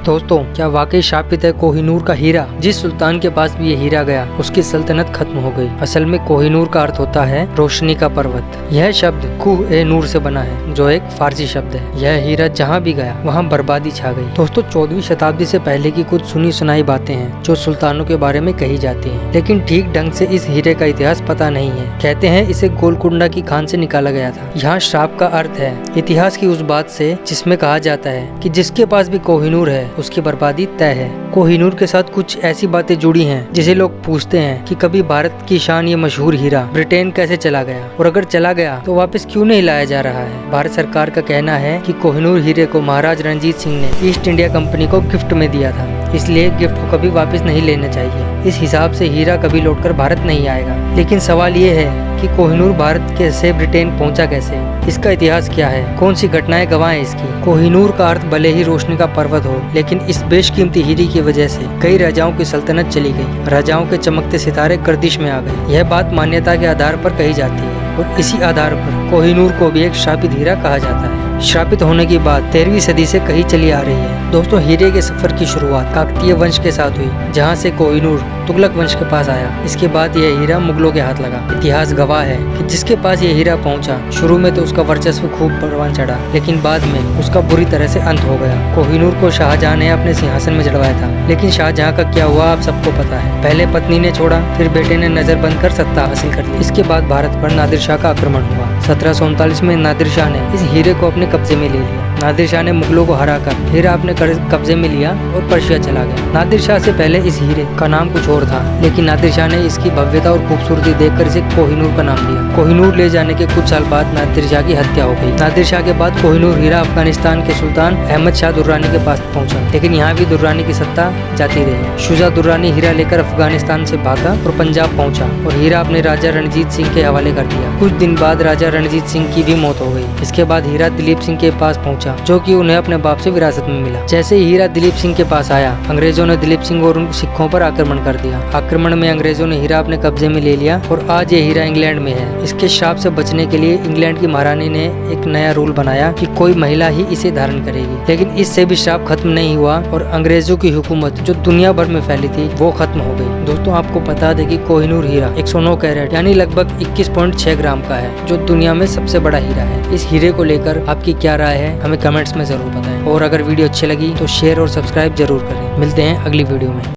दोस्तों, क्या वाकई शापित है कोहिनूर का हीरा? जिस सुल्तान के पास भी ये हीरा गया उसकी सल्तनत खत्म हो गई। असल में कोहिनूर का अर्थ होता है रोशनी का पर्वत। यह शब्द कुह ए नूर से बना है जो एक फारसी शब्द है। यह हीरा जहाँ भी गया वहाँ बर्बादी छा गई। दोस्तों, 14वीं शताब्दी से पहले की कुछ सुनी सुनाई बातें हैं जो सुल्तानों के बारे में कही जाती हैं, लेकिन ठीक ढंग से इस हीरे का इतिहास पता नहीं है। कहते हैं इसे गोलकुंडा की खान से निकाला गया था। यहाँ श्राप का अर्थ है इतिहास की उस बात से जिसमें कहा जाता है कि जिसके पास भी कोहिनूर है उसकी बर्बादी तय है। कोहिनूर के साथ कुछ ऐसी बातें जुड़ी हैं जिसे लोग पूछते हैं कि कभी भारत की शान ये मशहूर हीरा ब्रिटेन कैसे चला गया, और अगर चला गया तो वापस क्यों नहीं लाया जा रहा है। भारत सरकार का कहना है कि कोहिनूर हीरे को महाराज रणजीत सिंह ने ईस्ट इंडिया कंपनी को गिफ्ट में दिया था, इसलिए गिफ्ट को कभी वापस नहीं लेना चाहिए। इस हिसाब से हीरा कभी लौटकर भारत नहीं आएगा। लेकिन सवाल ये है कि कोहिनूर भारत के से ब्रिटेन पहुंचा कैसे? इसका इतिहास क्या है? कौन सी घटनाएं गवाह हैं इसकी? कोहिनूर का अर्थ भले ही रोशनी का पर्वत हो, लेकिन इस बेशकीमती हीरे की वजह से कई राजाओं की सल्तनत चली गई। राजाओं के चमकते सितारे गर्दिश में आ गए। यह बात मान्यता के आधार पर कही जाती है और इसी आधार पर कोहिनूर को भी एक श्रापित हीरा कहा जाता है। श्रापित होने की बात 13वीं सदी से कही चली आ रही है। दोस्तों, हीरे के सफर की शुरुआत काकतीय वंश के साथ हुई, जहां से कोहिनूर तुगलक वंश के पास आया। इसके बाद यह हीरा मुगलों के हाथ लगा। इतिहास गवाह है कि जिसके पास ये हीरा पहुंचा, शुरू में तो उसका वर्चस्व खूब परवान चढ़ा, लेकिन बाद में उसका बुरी तरह से अंत हो गया। कोहिनूर को शाहजहां ने अपने सिंहासन में चढ़वाया था, लेकिन शाहजहां का क्या हुआ आप सबको पता है। पहले पत्नी ने छोड़ा, फिर बेटे ने नजर बंद कर सत्ता हासिल कर ली। इसके बाद भारत पर नादिर शाह का आक्रमण हुआ। 1739 में नादिर शाह ने इस हीरे को अपने कब्जे में ले लिया। नादिर शाह ने मुगलों को हराकर हीरा अपने कब्जे में लिया और पर्शिया चला गया। नादिर शाह से पहले इस हीरे का नाम कुछ और था, लेकिन नादिर शाह ने इसकी भव्यता और खूबसूरती देखकर इसे कोहिनूर का नाम दिया। कोहिनूर ले जाने के कुछ साल बाद नादिर शाह की हत्या हो गई। नादिर शाह के बाद कोहिनूर हीरा अफगानिस्तान के सुल्तान अहमद शाह दुर्रानी के पास पहुंचा, लेकिन यहाँ भी दुर्रानी की सत्ता जाती रही। शुजा दुर्रानी हीरा लेकर अफगानिस्तान से भागा और पंजाब पहुंचा और हीरा अपने राजा रणजीत सिंह के हवाले कर दिया। कुछ दिन बाद राजा रणजीत सिंह की भी मौत हो गई। इसके बाद हीरा दिलीप सिंह के पास पहुंचा, जो कि उन्हें अपने बाप से विरासत में मिला। जैसे ही हीरा दिलीप सिंह के पास आया, अंग्रेजों ने दिलीप सिंह और उन सिखों पर आक्रमण कर दिया। आक्रमण में अंग्रेजों ने हीरा अपने कब्जे में ले लिया और आज ये हीरा इंग्लैंड में है। इसके श्राप से बचने के लिए इंग्लैंड की महारानी ने एक नया रूल बनाया कि कोई महिला ही इसे धारण करेगी, लेकिन इससे भी श्राप खत्म नहीं हुआ और अंग्रेजों की हुकूमत जो दुनिया भर में फैली थी वो खत्म हो गई। दोस्तों, आपको बता दें कि कोहिनूर हीरा 109 कैरेट यानी लगभग 21.6 ग्राम का है, जो दुनिया में सबसे बड़ा हीरा है। इस हीरे को लेकर आपकी क्या राय है हमें कमेंट्स में जरूर बताएं, और अगर वीडियो अच्छी लगी तो शेयर और सब्सक्राइब जरूर करें। मिलते हैं अगली वीडियो में।